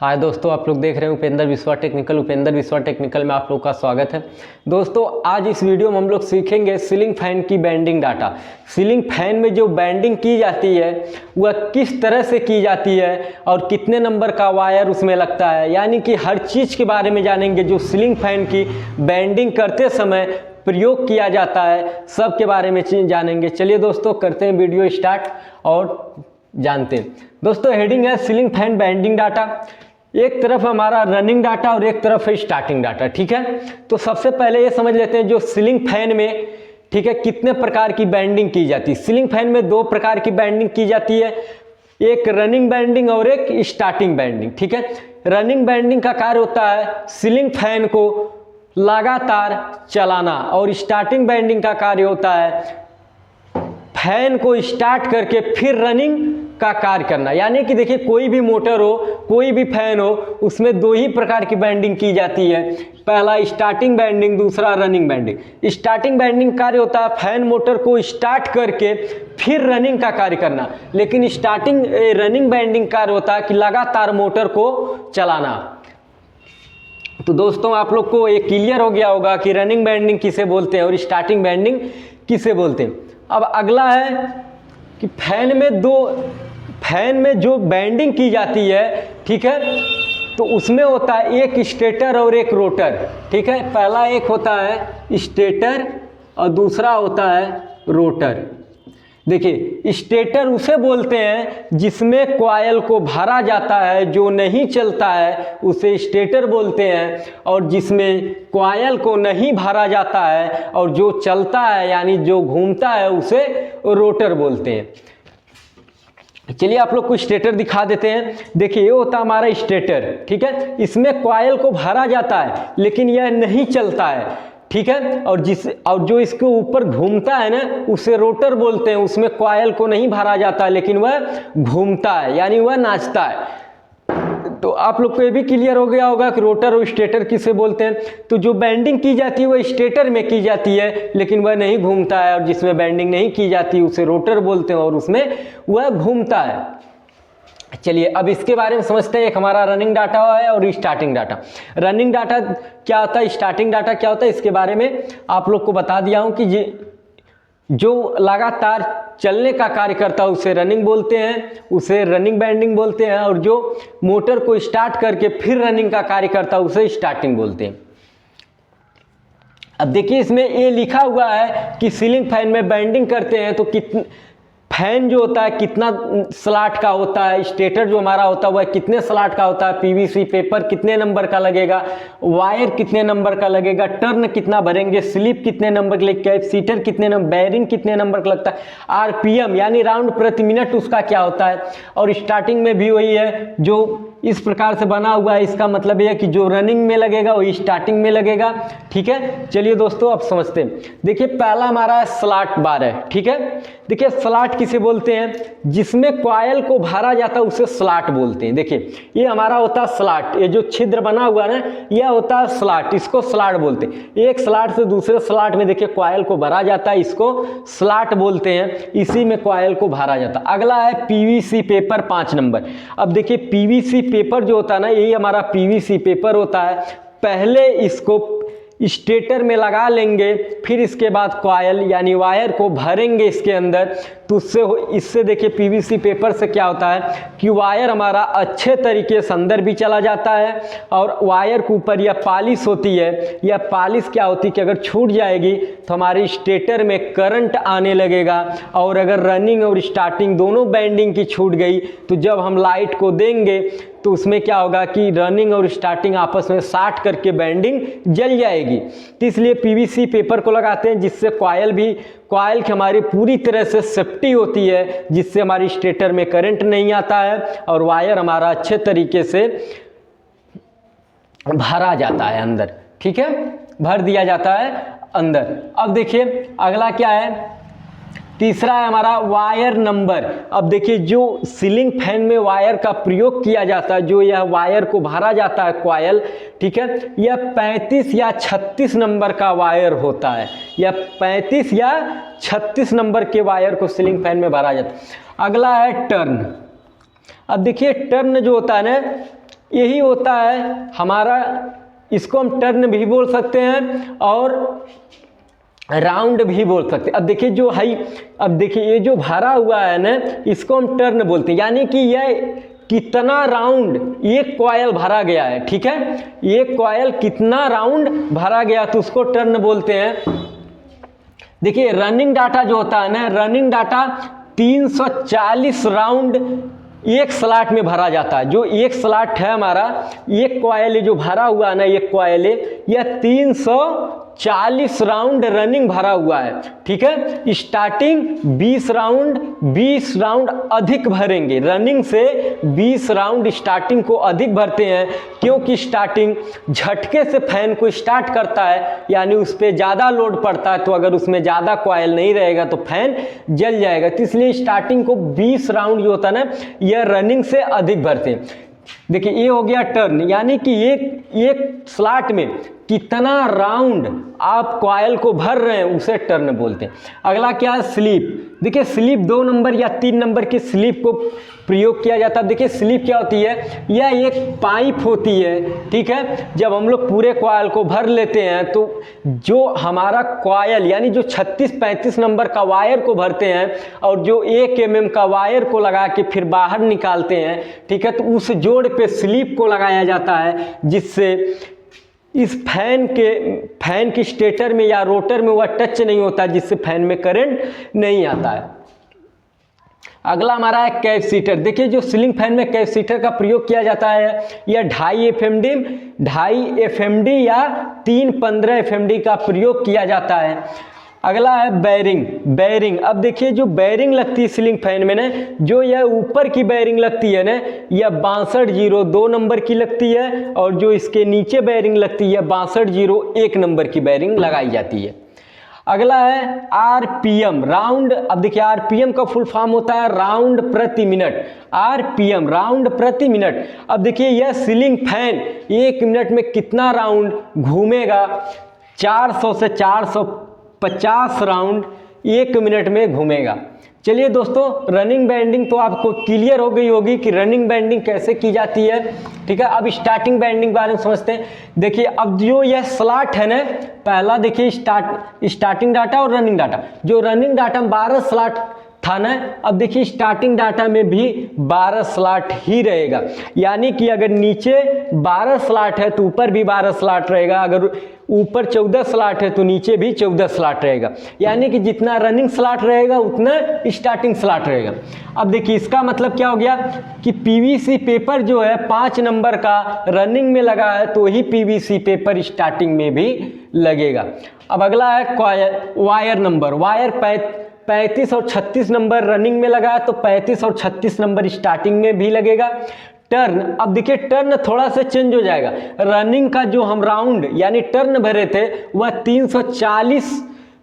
हाय दोस्तों, आप लोग देख रहे हैं उपेंद्र विश्वा टेक्निकल। उपेंद्र विश्वा टेक्निकल में आप लोग का स्वागत है। दोस्तों आज इस वीडियो में हम लोग सीखेंगे सीलिंग फैन की बैंडिंग डाटा। सीलिंग फैन में जो बैंडिंग की जाती है वह किस तरह से की जाती है और कितने नंबर का वायर उसमें लगता है, यानी कि हर चीज़ के बारे में जानेंगे जो सीलिंग फैन की बैंडिंग करते समय प्रयोग किया जाता है, सब के बारे में जानेंगे। चलिए दोस्तों करते हैं वीडियो स्टार्ट और जानते हैं। दोस्तों हेडिंग है सीलिंग फैन बैंडिंग डाटा। एक तरफ हमारा रनिंग डाटा और एक तरफ है स्टार्टिंग डाटा, ठीक है। तो सबसे पहले ये समझ लेते हैं जो सीलिंग फैन में, ठीक है, कितने प्रकार की बैंडिंग की जाती है। सीलिंग फैन में दो प्रकार की बैंडिंग की जाती है, एक रनिंग बैंडिंग और एक स्टार्टिंग बैंडिंग, ठीक है। रनिंग बैंडिंग का कार्य होता है सीलिंग फैन को लगातार चलाना और स्टार्टिंग बैंडिंग का कार्य होता है फैन को स्टार्ट करके फिर रनिंग का कार्य करना। यानी कि देखिए कोई भी मोटर हो, कोई भी फैन हो, उसमें दो ही प्रकार की बैंडिंग की जाती है, पहला स्टार्टिंग बैंडिंग, दूसरा रनिंग बैंडिंग। स्टार्टिंग बैंडिंग कार्य होता है फैन मोटर को स्टार्ट करके फिर रनिंग का कार्य करना, लेकिन रनिंग बैंडिंग कार्य होता है कि लगातार मोटर को चलाना। तो दोस्तों आप लोग को ये क्लियर हो गया होगा कि रनिंग बैंडिंग किसे बोलते हैं और स्टार्टिंग बैंडिंग किसे बोलते हैं। अब अगला है कि फैन में जो बैंडिंग की जाती है, ठीक है, तो उसमें होता है एक स्टेटर और एक रोटर, ठीक है। पहला एक होता है स्टेटर और दूसरा होता है रोटर। देखिए स्टेटर उसे बोलते हैं जिसमें कॉइल को भरा जाता है, जो नहीं चलता है उसे स्टेटर बोलते हैं, और जिसमें कॉइल को नहीं भरा जाता है और जो चलता है यानी जो घूमता है उसे रोटर बोलते हैं। चलिए आप लोग को स्टेटर दिखा देते हैं। देखिए ये होता है हमारा स्टेटर, ठीक है। इसमें कॉइल को भरा जाता है लेकिन यह नहीं चलता है, ठीक है, और जो इसके ऊपर घूमता है ना उसे रोटर बोलते हैं। उसमें कॉइल को नहीं भरा जाता लेकिन वह घूमता है यानी वह नाचता है। तो आप लोग को ये भी क्लियर हो गया होगा कि रोटर और स्टेटर किसे बोलते हैं। तो जो बैंडिंग की जाती है वह स्टेटर में की जाती है लेकिन वह नहीं घूमता है, और जिसमें बैंडिंग नहीं की जाती उसे रोटर बोलते हैं और उसमें वह घूमता है। चलिए अब इसके बारे में समझते हैं। एक हमारा रनिंग डाटा है और स्टार्टिंग डाटा। रनिंग डाटा क्या होता है, स्टार्टिंग डाटा क्या होता है, इसके बारे में आप लोग को बता दिया हूं कि जो लगातार चलने का कार्य करता है उसे रनिंग बोलते हैं, उसे रनिंग बैंडिंग बोलते हैं, और जो मोटर को स्टार्ट करके फिर रनिंग का कार्य करता है उसे स्टार्टिंग बोलते हैं। अब देखिए इसमें ये लिखा हुआ है कि सीलिंग फैन में बैंडिंग करते हैं तो फैन जो होता है कितना स्लॉट का होता है, स्टेटर जो हमारा होता है वह कितने स्लॉट का होता है, पीवीसी पेपर कितने नंबर का लगेगा, वायर कितने नंबर का लगेगा, टर्न कितना भरेंगे, स्लिप कितने नंबर का लगेगा, कैपेसिटर कितने नंबर, बैरिंग कितने नंबर का लगता है, आरपीएम यानी राउंड प्रति मिनट उसका क्या होता है। और स्टार्टिंग में भी वही है, जो इस प्रकार से बना हुआ है, इसका मतलब यह है कि जो रनिंग में लगेगा वही स्टार्टिंग में लगेगा, ठीक है। चलिए दोस्तों अब समझते हैं। देखिए पहला हमारा स्लॉट बार है, ठीक है। देखिए स्लॉट किसे बोलते हैं, जिसमें कॉइल को भरा जाता है उसे स्लॉट बोलते हैं। देखिए ये हमारा होता है स्लॉट, ये जो छिद्र बना हुआ है ना यह होता है स्लॉट, इसको स्लॉट बोलते हैं। एक स्लॉट से दूसरे स्लॉट में देखिए कॉइल को भरा जाता है, इसको स्लॉट बोलते हैं, इसी में कॉइल को भरा जाता है। अगला है पीवीसी पेपर 5 नंबर। अब देखिए पीवीसी पेपर जो होता है ना, यही हमारा पीवीसी पेपर होता है। पहले इसको स्टेटर में लगा लेंगे, फिर इसके बाद कॉइल यानी वायर को भरेंगे इसके अंदर, तो इससे देखिए पीवीसी पेपर से क्या होता है कि वायर हमारा अच्छे तरीके से अंदर भी चला जाता है, और वायर के ऊपर यह पॉलिश होती है। यह पॉलिश क्या होती है कि अगर छूट जाएगी तो हमारे स्टेटर में करंट आने लगेगा, और अगर रनिंग और स्टार्टिंग दोनों बैंडिंग की छूट गई तो जब हम लाइट को देंगे तो उसमें क्या होगा कि रनिंग और स्टार्टिंग आपस में शॉर्ट करके बैंडिंग जल जाएगी। तो इसलिए पीवीसी पेपर को लगाते हैं, जिससे कॉइल की हमारी पूरी तरह से सेफ्टी होती है, जिससे हमारी स्टेटर में करंट नहीं आता है और वायर हमारा अच्छे तरीके से भरा जाता है अंदर, ठीक है, भर दिया जाता है अंदर। अब देखिए अगला क्या है, तीसरा है हमारा वायर नंबर। अब देखिए जो सीलिंग फैन में वायर का प्रयोग किया जाता है, जो यह वायर को भरा जाता है कॉइल, ठीक है, यह 35 या 36 नंबर का वायर होता है। यह 35 या 36 नंबर के वायर को सीलिंग फैन में भरा जाता है। अगला है टर्न। अब देखिए टर्न जो होता है ना, यही होता है हमारा, इसको हम टर्न भी बोल सकते हैं और राउंड भी बोल सकते हैं। अब देखिए जो हाई, अब देखिए ये जो भरा हुआ है ना, इसको हम टर्न बोलते हैं, यानी कि यह कितना राउंड एक कॉयल भरा गया है, ठीक है, एक कॉयल कितना राउंड भरा गया तो उसको टर्न बोलते हैं। देखिए रनिंग डाटा जो होता है ना, रनिंग डाटा 340 राउंड एक स्लॉट में भरा जाता है। जो एक स्लॉट है हमारा, एक कॉयल जो भरा हुआ है ना, एक कॉयल यह 340 राउंड रनिंग भरा हुआ है, ठीक है। स्टार्टिंग 20 राउंड अधिक भरेंगे, रनिंग से 20 राउंड स्टार्टिंग को अधिक भरते हैं, क्योंकि स्टार्टिंग झटके से फैन को स्टार्ट करता है, यानी उस पर ज़्यादा लोड पड़ता है, तो अगर उसमें ज़्यादा कॉयल नहीं रहेगा तो फैन जल जाएगा, तो इसलिए स्टार्टिंग को 20 राउंड जो होता है ना, यह रनिंग से अधिक भरते हैं। देखिए ये हो गया टर्न, यानी कि एक स्लॉट में कितना राउंड आप कॉयल को भर रहे हैं उसे टर्न बोलते हैं। अगला क्या है, स्लिप। देखिए स्लिप 2 नंबर या 3 नंबर की स्लिप को प्रयोग किया जाता है। देखिए स्लिप क्या होती है, यह एक पाइप होती है, ठीक है। जब हम लोग पूरे कॉयल को भर लेते हैं तो जो हमारा कॉयल यानी जो 36-35 नंबर का वायर को भरते हैं और जो 1 mm का वायर को लगा के फिर बाहर निकालते हैं, ठीक है, तो उस जोड़ पे स्लिप को लगाया जाता है, जिससे इस फैन की स्टेटर में या रोटर में वह टच नहीं होता, जिससे फैन में करंट नहीं आता है। अगला हमारा है कैपेसिटर। देखिए जो सीलिंग फैन में कैपेसिटर का प्रयोग किया जाता है, यह 2.5 FMD या 315 FMD का प्रयोग किया जाता है। अगला है बैरिंग। अब देखिए जो बैरिंग लगती है सीलिंग फैन में ना, जो यह ऊपर की बैरिंग लगती है ना, यह 62 2 नंबर की लगती है, और जो इसके नीचे बैरिंग लगती है 62 1 नंबर की बैरिंग लगाई जाती है। अगला है RPM, राउंड। अब देखिए RPM का फुल फॉर्म होता है राउंड प्रति मिनट। RPM राउंड प्रति मिनट। अब देखिए यह सीलिंग फैन 1 मिनट में कितना राउंड घूमेगा, 400 से 450 राउंड 1 मिनट में घूमेगा। चलिए दोस्तों, रनिंग बैंडिंग तो आपको क्लियर हो गई होगी कि रनिंग बैंडिंग कैसे की जाती है, ठीक है। अब स्टार्टिंग बैंडिंग बारे में समझते हैं। देखिए अब जो यह स्लॉट है ना, पहला देखिए स्टार्टिंग डाटा और रनिंग डाटा। जो रनिंग डाटा में 12 स्लॉट था ना, अब देखिए स्टार्टिंग डाटा में भी 12 स्लॉट ही रहेगा, यानी कि अगर नीचे 12 स्लॉट है तो ऊपर भी 12 स्लॉट रहेगा, अगर ऊपर 14 स्लॉट है तो नीचे भी 14 स्लॉट रहेगा, यानी कि जितना रनिंग स्लॉट रहेगा उतना स्टार्टिंग स्लॉट रहेगा। अब देखिए इसका मतलब क्या हो गया कि PVC पेपर जो है 5 नंबर का रनिंग में लगा है, तो ही PVC पेपर स्टार्टिंग में भी लगेगा। अब अगला है वायर नंबर। वायर 35 और 36 नंबर रनिंग में लगा है, तो 35 और 36 नंबर स्टार्टिंग में भी लगेगा। टर्न, अब देखिए टर्न थोड़ा सा चेंज हो जाएगा। रनिंग का जो हम राउंड यानी टर्न भरे थे वह 340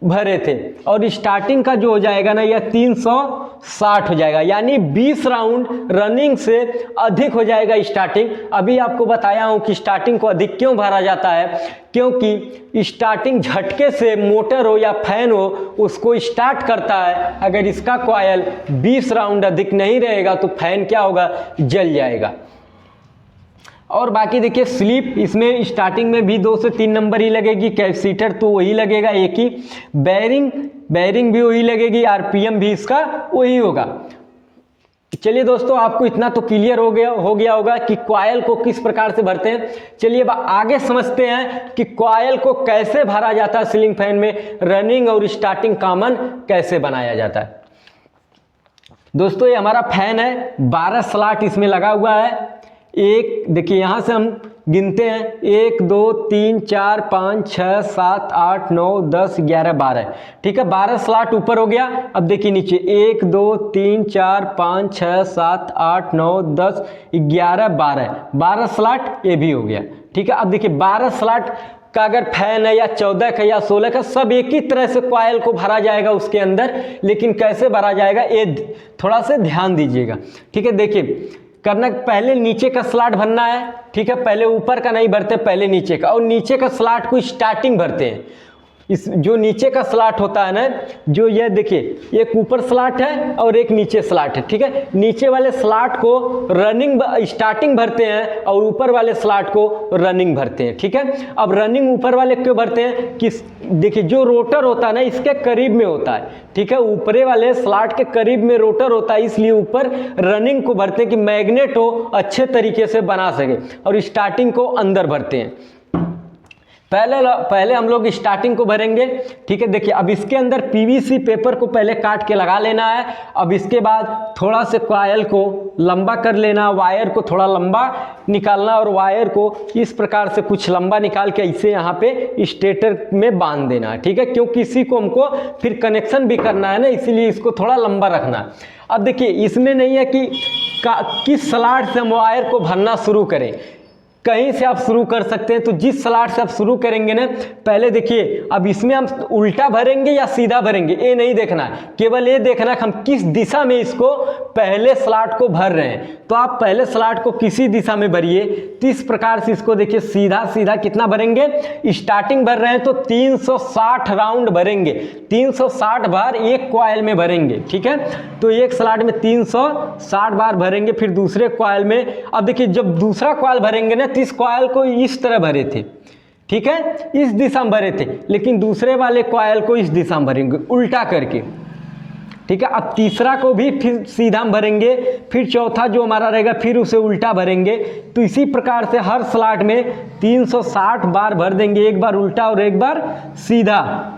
भरे थे, और स्टार्टिंग का जो हो जाएगा ना, यह 360 हो जाएगा, यानी 20 राउंड रनिंग से अधिक हो जाएगा स्टार्टिंग। अभी आपको बताया हूं कि स्टार्टिंग को अधिक क्यों भरा जाता है, क्योंकि स्टार्टिंग झटके से मोटर हो या फैन हो उसको स्टार्ट करता है। अगर इसका कॉयल 20 राउंड अधिक नहीं रहेगा तो फैन क्या होगा, जल जाएगा। और बाकी देखिए स्लिप, इसमें स्टार्टिंग में भी 2 से 3 नंबर ही लगेगी, कैपेसिटर तो वही लगेगा एक ही, बैरिंग भी वही लगेगी, RPM भी इसका वही होगा। चलिए दोस्तों, आपको इतना तो क्लियर हो गया होगा कि कॉयल को किस प्रकार से भरते हैं। चलिए अब आगे समझते हैं कि कॉयल को कैसे भरा जाता है सीलिंग फैन में, रनिंग और स्टार्टिंग कॉमन कैसे बनाया जाता है। दोस्तों ये हमारा फैन है, 12 स्लॉट इसमें लगा हुआ है। एक देखिए यहाँ से हम गिनते हैं, 1 2 3 4 5 6 7 8 9 10 11 12, ठीक है। 12 स्लॉट ऊपर हो गया। अब देखिए नीचे 1 2 3 4 5 6 7 8 9 10 11 12 स्लॉट ये भी हो गया, ठीक है। अब देखिए 12 स्लॉट का अगर फैन है या 14 का या 16 का, सब एक ही तरह से कॉयल को भरा जाएगा उसके अंदर, लेकिन कैसे भरा जाएगा ये थोड़ा सा ध्यान दीजिएगा, ठीक है। देखिए करना, पहले नीचे का स्लॉट भरना है, ठीक है। पहले ऊपर का नहीं भरते, पहले नीचे का, और नीचे का स्लॉट को स्टार्टिंग भरते हैं। इस जो नीचे का स्लॉट होता है ना, जो ये देखिए एक ऊपर स्लॉट है और एक नीचे स्लॉट है, ठीक है। नीचे वाले स्लॉट को रनिंग स्टार्टिंग भरते हैं और ऊपर वाले स्लॉट को रनिंग भरते हैं, ठीक है। अब रनिंग ऊपर वाले क्यों भरते हैं कि देखिए जो रोटर होता है ना इसके करीब में होता है, ठीक है। ऊपरे वाले स्लॉट के करीब में रोटर होता है, इसलिए ऊपर रनिंग को भरते हैं कि मैग्नेट हो अच्छे तरीके से बना सके, और स्टार्टिंग को अंदर भरते हैं। पहले हम लोग स्टार्टिंग को भरेंगे, ठीक है। देखिए अब इसके अंदर पीवीसी पेपर को पहले काट के लगा लेना है। अब इसके बाद थोड़ा से कॉइल को लंबा कर लेना, वायर को थोड़ा लंबा निकालना और वायर को इस प्रकार से कुछ लंबा निकाल के इसे यहाँ पे स्टेटर में बांध देना है, ठीक है। क्योंकि इसी को हमको फिर कनेक्शन भी करना है ना, इसीलिए इसको थोड़ा लंबा रखना है। अब देखिए इसमें नहीं है कि किस स्लॉट से हम वायर को भरना शुरू करें, कहीं से आप शुरू कर सकते हैं। तो जिस स्लॉट से आप शुरू करेंगे ना, पहले देखिए अब इसमें हम उल्टा भरेंगे या सीधा भरेंगे ये नहीं देखना है, केवल ये देखना है कि हम किस दिशा में इसको पहले स्लॉट को भर रहे हैं। तो आप पहले स्लॉट को किसी दिशा में भरिए। तो इस प्रकार से इसको देखिए सीधा सीधा कितना भरेंगे, स्टार्टिंग भर रहे हैं तो 360 राउंड भरेंगे, 360 बार एक कॉइल में भरेंगे, ठीक है। तो एक स्लॉट में 360 बार भरेंगे। फिर दूसरे कॉइल में, अब देखिए जब दूसरा कॉइल भरेंगे ना, इस कॉइल को इस तरह भरे थे, ठीक है, इस दिशा में भरे थे, लेकिन दूसरे वाले कॉइल को इस दिशा में भरेंगे उल्टा करके, ठीक है। अब तीसरा को भी फिर सीधा में भरेंगे, फिर चौथा जो हमारा रहेगा फिर उसे उल्टा भरेंगे। तो इसी प्रकार से हर स्लॉट में 360 बार भर देंगे, एक बार उल्टा और एक बार सीधा।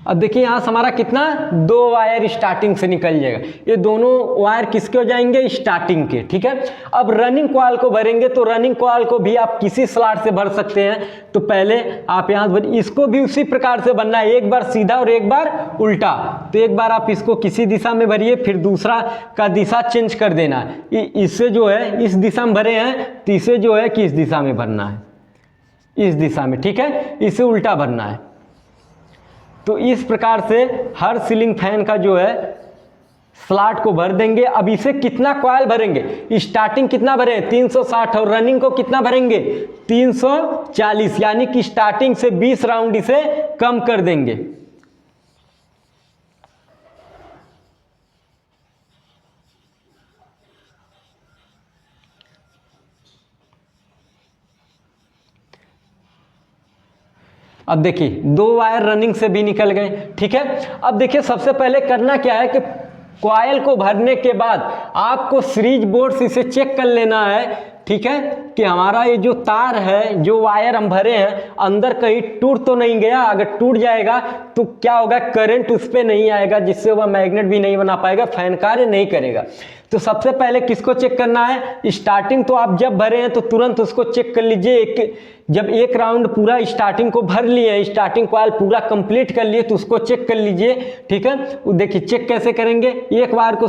अब देखिए यहाँ से हमारा कितना 2 वायर स्टार्टिंग से निकल जाएगा, ये दोनों वायर किसके हो जाएंगे, स्टार्टिंग के, ठीक है। अब रनिंग कॉइल को भरेंगे, तो रनिंग कॉइल को भी आप किसी स्लॉट से भर सकते हैं। तो पहले आप यहाँ से इसको भी उसी प्रकार से भरना है, एक बार सीधा और एक बार उल्टा। तो एक बार आप इसको किसी दिशा में भरिए, फिर दूसरा का दिशा चेंज कर देना है। इससे जो है इस दिशा में भरे हैं, तो इसे जो है किस दिशा में भरना है, इस दिशा में, ठीक है। इसे उल्टा भरना है। तो इस प्रकार से हर सीलिंग फैन का जो है स्लॉट को भर देंगे। अब इसे कितना कॉइल भरेंगे, स्टार्टिंग कितना भरे 360 और रनिंग को कितना भरेंगे 340, यानी कि स्टार्टिंग से 20 राउंड इसे कम कर देंगे। अब देखिए 2 वायर रनिंग से भी निकल गए, ठीक है। अब देखिए सबसे पहले करना क्या है कि कॉइल को भरने के बाद आपको सीरीज बोर्ड से इसे चेक कर लेना है, ठीक है, कि हमारा ये जो तार है, जो वायर हम भरे हैं, अंदर कहीं टूट तो नहीं गया। अगर टूट जाएगा तो क्या होगा, करंट उस पर नहीं आएगा, जिससे वह मैग्नेट भी नहीं बना पाएगा, फैन कार्य नहीं करेगा। तो सबसे पहले किसको चेक करना है, स्टार्टिंग तो आप जब भरे हैं तो तुरंत उसको चेक कर लीजिए। जब एक राउंड पूरा स्टार्टिंग को भर लिए, स्टार्टिंग कॉइल पूरा कंप्लीट कर लिए, तो उसको चेक कर लीजिए, ठीक है। देखिए चेक कैसे करेंगे, एक वायर को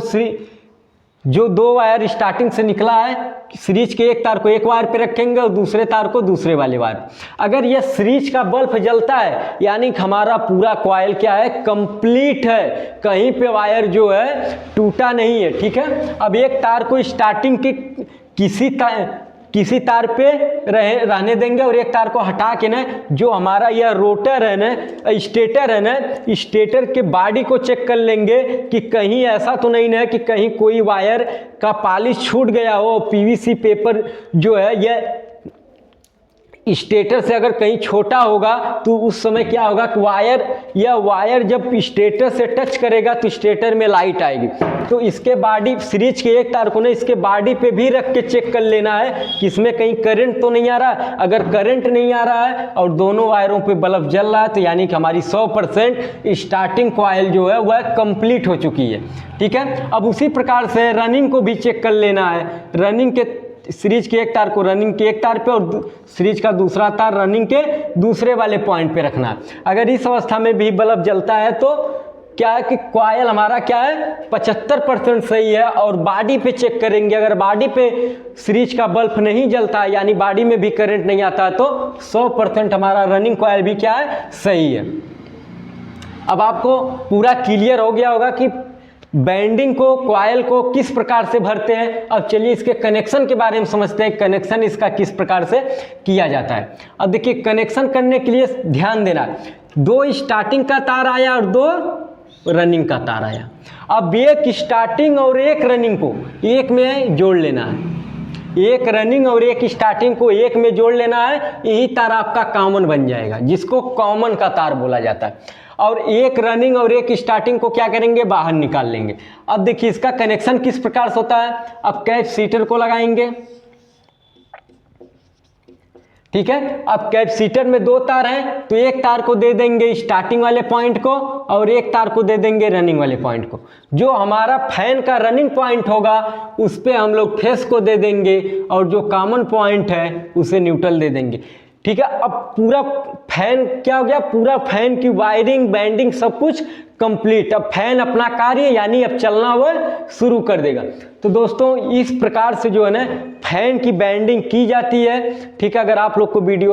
जो 2 वायर स्टार्टिंग से निकला है, सीरीज के एक तार को एक वायर पे रखेंगे और दूसरे तार को दूसरे वाले वायर। अगर यह सीरीज का बल्ब जलता है, यानी कि हमारा पूरा कॉइल क्या है, कंप्लीट है, कहीं पे वायर जो है टूटा नहीं है, ठीक है। अब एक तार को स्टार्टिंग की किसी तार पे रहने देंगे और एक तार को हटा के ना, जो हमारा यह रोटर है ना, स्टेटर है ना, स्टेटर के बॉडी को चेक कर लेंगे कि कहीं ऐसा तो नहीं है कि कहीं कोई वायर का पॉलिश छूट गया हो। पीवीसी पेपर जो है यह स्टेटर से अगर कहीं छोटा होगा तो उस समय क्या होगा कि वायर जब स्टेटर से टच करेगा तो स्टेटर में लाइट आएगी। तो इसके बॉडी सीरीज के एक तार को ना इसके बॉडी पे भी रख के चेक कर लेना है कि इसमें कहीं करंट तो नहीं आ रहा है। अगर करंट नहीं आ रहा है और दोनों वायरों पे बल्ब जल रहा है, तो यानी कि हमारी 100% स्टार्टिंग कॉइल जो है वह कंप्लीट हो चुकी है, ठीक है। अब उसी प्रकार से रनिंग को भी चेक कर लेना है। रनिंग के सीरीज के एक तार को रनिंग के एक तार पे और सीरीज का दूसरा तार रनिंग के दूसरे वाले पॉइंट पे रखना है। अगर इस अवस्था में भी बल्ब जलता है तो क्या है कि कॉइल हमारा क्या है 75% सही है। और बॉडी पे चेक करेंगे, अगर बॉडी पे सीरीज का बल्ब नहीं जलता है, यानी बॉडी में भी करंट नहीं आता है, तो 100% हमारा रनिंग कॉइल भी क्या है, सही है। अब आपको पूरा क्लियर हो गया होगा कि बैंडिंग को, कॉइल को किस प्रकार से भरते हैं। अब चलिए इसके कनेक्शन के बारे में समझते हैं, कनेक्शन इसका किस प्रकार से किया जाता है। अब देखिए कनेक्शन करने के लिए ध्यान देना, 2 स्टार्टिंग का तार आया और 2 रनिंग का तार आया। अब एक स्टार्टिंग और एक रनिंग को एक में जोड़ लेना है, एक रनिंग और एक स्टार्टिंग को एक में जोड़ लेना है, यही तार आपका कॉमन बन जाएगा, जिसको कॉमन का तार बोला जाता है। और एक रनिंग और एक स्टार्टिंग को क्या करेंगे, बाहर निकाल लेंगे। अब देखिए इसका कनेक्शन किस प्रकार से होता है। अब कैपेसिटर को लगाएंगे, ठीक है। अब कैपेसिटर में 2 तार हैं, तो एक तार को दे देंगे स्टार्टिंग वाले पॉइंट को और एक तार को दे देंगे रनिंग वाले पॉइंट को। जो हमारा फैन का रनिंग पॉइंट होगा उस पे हम लोग फेस को दे देंगे और जो कॉमन पॉइंट है उसे न्यूट्रल दे देंगे, ठीक है। अब पूरा फैन क्या हो गया, पूरा फैन की वायरिंग, बैंडिंग सब कुछ कंप्लीट। अब फैन अपना कार्य यानी अब चलना हुआ शुरू कर देगा। तो दोस्तों इस प्रकार से जो है ना फैन की बैंडिंग की जाती है, ठीक है। अगर आप लोग को वीडियो